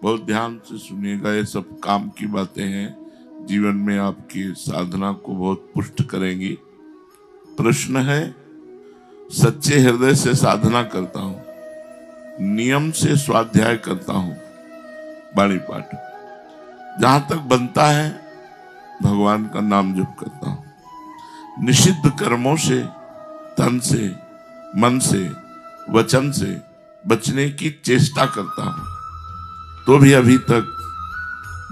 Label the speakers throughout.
Speaker 1: बहुत ध्यान से सुनिएगा, ये सब काम की बातें हैं, जीवन में आपकी साधना को बहुत पुष्ट करेंगी। प्रश्न है, सच्चे हृदय से साधना करता हूं, नियम से स्वाध्याय करता हूं, वाणी पाठ जहां तक बनता है भगवान का नाम जप करता हूं, निषिद्ध कर्मों से, तन से, मन से, वचन से बचने की चेष्टा करता हूं, तो भी अभी तक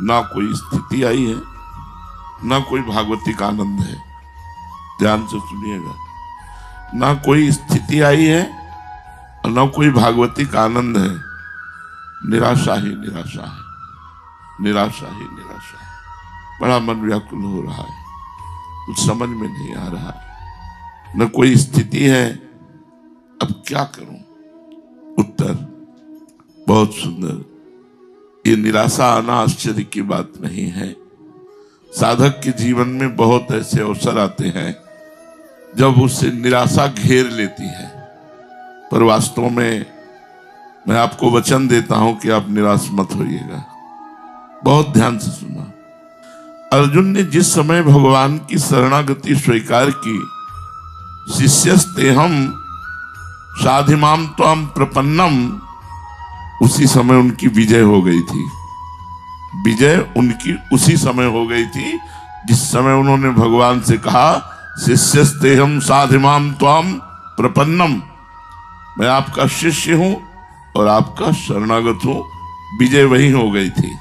Speaker 1: ना कोई स्थिति आई है, ना कोई भागवतिक आनंद है। ध्यान से सुनिएगा, ना कोई स्थिति आई है और ना कोई भागवतिक आनंद है। निराशा ही निराशा है, निराशा ही निराशा है। बड़ा मन व्याकुल हो रहा है, कुछ समझ में नहीं आ रहा, न कोई स्थिति है, अब क्या करूं? उत्तर बहुत सुंदर। ये निराशा आना आश्चर्य की बात नहीं है। साधक के जीवन में बहुत ऐसे अवसर आते हैं जब उससे निराशा घेर लेती है, पर वास्तव में मैं आपको वचन देता हूं कि आप निराश मत होइएगा। बहुत ध्यान से सुना। अर्जुन ने जिस समय भगवान की शरणागति स्वीकार की, शिष्यस्तेहम साधिमाम त्वाम प्रपन्नम, उसी समय उनकी विजय हो गई थी। विजय उनकी उसी समय हो गई थी जिस समय उन्होंने भगवान से कहा, शिष्यस्तेहम साधिमाम त्वाम प्रपन्नम, मैं आपका शिष्य हूं और आपका शरणागत हूं। विजय वही हो गई थी।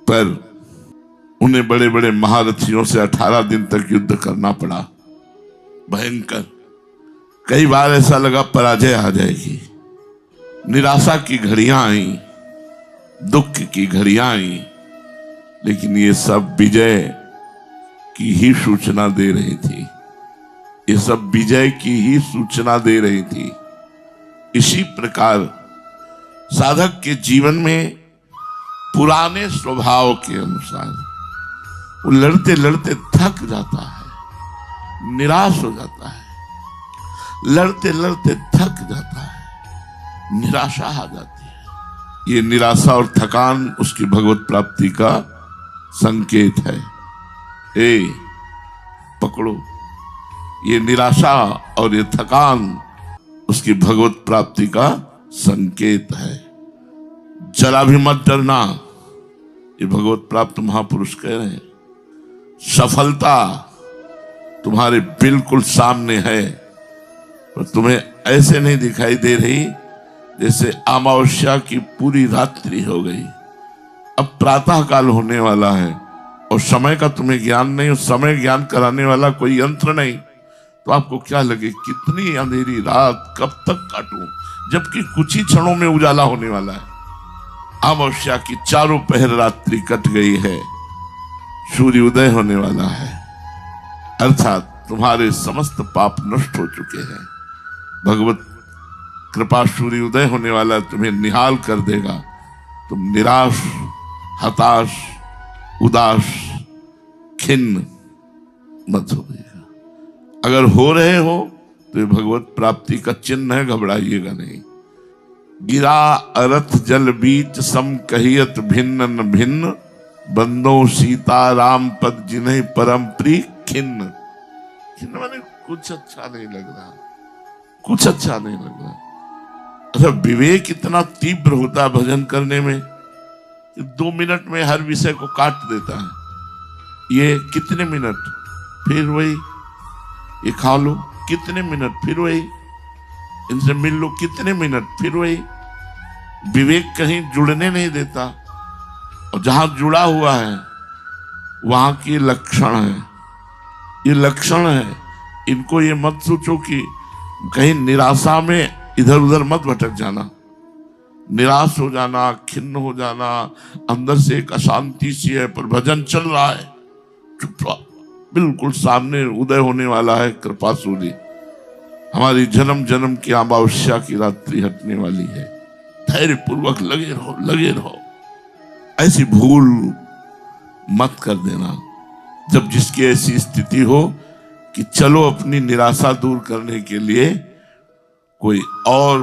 Speaker 1: पर उन्हें बड़े बड़े महारथियों से 18 दिन तक युद्ध करना पड़ा, भयंकर। कई बार ऐसा लगा पराजय आ जाएगी। निराशा की घड़ियां आई, दुख की घड़ियां आई, लेकिन ये सब विजय की ही सूचना दे रही थी। ये सब विजय की ही सूचना दे रही थी। इसी प्रकार साधक के जीवन में पुराने स्वभाव के अनुसार वो लड़ते लड़ते थक जाता है, निराश हो जाता है, लड़ते लड़ते थक जाता है, निराशा आ जाती है। ये निराशा और थकान उसकी भगवत प्राप्ति का संकेत है। ए पकड़ो, ये निराशा और ये थकान उसकी भगवत प्राप्ति का संकेत है। जरा भी मत डरना, ये भगवत प्राप्त महापुरुष कह रहे हैं। सफलता तुम्हारे बिल्कुल सामने है, पर तुम्हें ऐसे नहीं दिखाई दे रही जैसे अमावस्या की पूरी रात्रि हो गई। अब प्रातः काल होने वाला है और समय का तुम्हें ज्ञान नहीं, उस समय ज्ञान कराने वाला कोई यंत्र नहीं, तो आपको क्या लगे कितनी अंधेरी रात कब तक काटूं, जबकि कुछ ही क्षणों में उजाला होने वाला है। अमावस्या की चारों पहर रात्रि कट गई है, सूर्य उदय होने वाला है, अर्थात तुम्हारे समस्त पाप नष्ट हो चुके हैं। भगवत कृपा सूर्य उदय होने वाला, तुम्हें निहाल कर देगा। तुम निराश, हताश, उदास, खिन्न मत होइएगा। अगर हो रहे हो तो ये भगवत प्राप्ति का चिन्ह है, घबराइएगा नहीं। गिरा अरथ जल बीच सम कहियत भिन्न न भिन्न, बंदो सीता राम पद जिन्हें परम प्रिय खिन्न। खिन्न माने कुछ अच्छा नहीं लग रहा, कुछ अच्छा नहीं लग रहा। अच्छा, विवेक इतना तीव्र होता है भजन करने में कि 2 मिनट में हर विषय को काट देता है। ये कितने मिनट, फिर वही, ये खा लो कितने मिनट, फिर वही, इनसे मिल लो कितने मिनट, फिर वही। विवेक कहीं जुड़ने नहीं देता, और जहां जुड़ा हुआ है वहां की लक्षण है, ये लक्षण है। इनको ये मत सोचो कि कहीं निराशा में इधर उधर मत भटक जाना, निराश हो जाना, खिन्न हो जाना, अंदर से एक अशांति सी है, पर भजन चल रहा है, चुप, बिल्कुल सामने उदय होने वाला है कृपा सूर्य। हमारी जन्म जन्म की अमावस्या की रात्रि हटने वाली है। धैर्य पूर्वक लगे रहो, लगे रहो। ऐसी भूल मत कर देना जब जिसकी ऐसी स्थिति हो कि चलो अपनी निराशा दूर करने के लिए कोई और,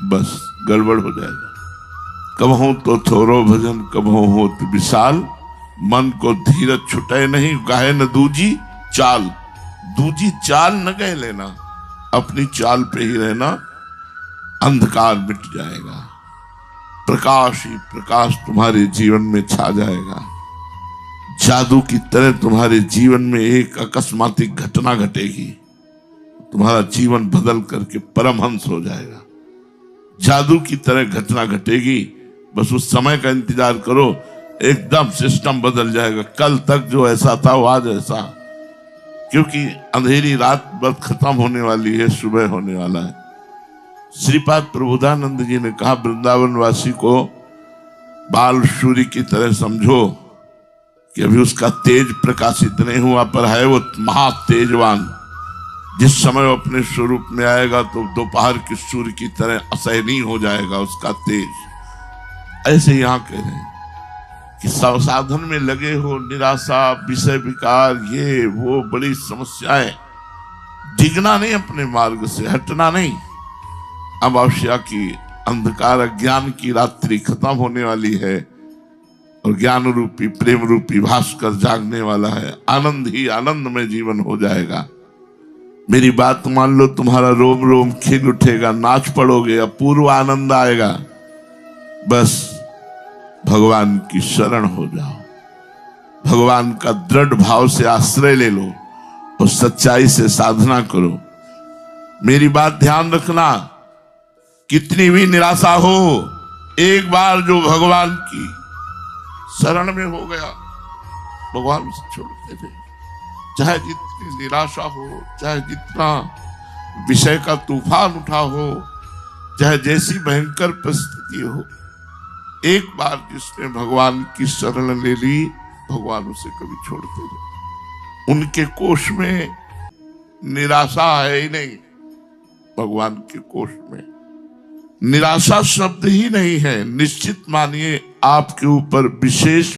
Speaker 1: बस गड़बड़ हो जाएगा। कबहू तो थोरो भजन कबहू होत विशाल, मन को धीरज छुटे नहीं गाहे न दूजी चाल। दूजी चाल न गए लेना, अपनी चाल पे ही रहना, अंधकार मिट जाएगा, प्रकाश ही प्रकाश तुम्हारे जीवन में छा जाएगा। जादू की तरह तुम्हारे जीवन में एक अकस्मातिक घटना घटेगी, तुम्हारा जीवन बदल करके परमहंस हो जाएगा। जादू की तरह घटना घटेगी, बस उस समय का इंतजार करो, एकदम सिस्टम बदल जाएगा। कल तक जो ऐसा था वो आज ऐसा, क्योंकि अंधेरी रात बस खत्म होने वाली है, सुबह होने वाला है। श्रीपाद प्रबोधानंद जी ने कहा, वृंदावन वासी को बाल सूर्य की तरह समझो कि अभी उसका तेज प्रकाशित नहीं हुआ, पर है वो महा तेजवान। जिस समय वो अपने स्वरूप में आएगा तो दोपहर के सूर्य की तरह असहनीय हो जाएगा उसका तेज। ऐसे यहां कह रहे हैं कि साधन में लगे हो, निराशा, विषय विकार, ये वो बड़ी समस्याएं, डिगना नहीं, अपने मार्ग से हटना नहीं। अमावस्या की अंधकार अज्ञान की रात्रि खत्म होने वाली है और ज्ञान रूपी प्रेम रूपी भास्कर जागने वाला है। आनंद ही आनंद में जीवन हो जाएगा। मेरी बात मान लो, तुम्हारा रोम रोम खिल उठेगा, नाच पड़ोगे, अपूर्व आनंद आएगा। बस भगवान की शरण हो जाओ, भगवान का दृढ़ भाव से आश्रय ले लो और सच्चाई से साधना करो। मेरी बात ध्यान रखना, कितनी भी निराशा हो, एक बार जो भगवान की शरण में हो गया, भगवान उसे छोड़ते थे। चाहे जितनी निराशा हो, चाहे जितना विषय का तूफान उठा हो, चाहे जैसी भयंकर परिस्थिति हो, एक बार जिसने भगवान की शरण ले ली, भगवान उसे कभी छोड़ते नहीं। उनके कोष में निराशा है ही नहीं। भगवान के कोष में निराशा शब्द ही नहीं है। निश्चित मानिए आपके ऊपर विशेष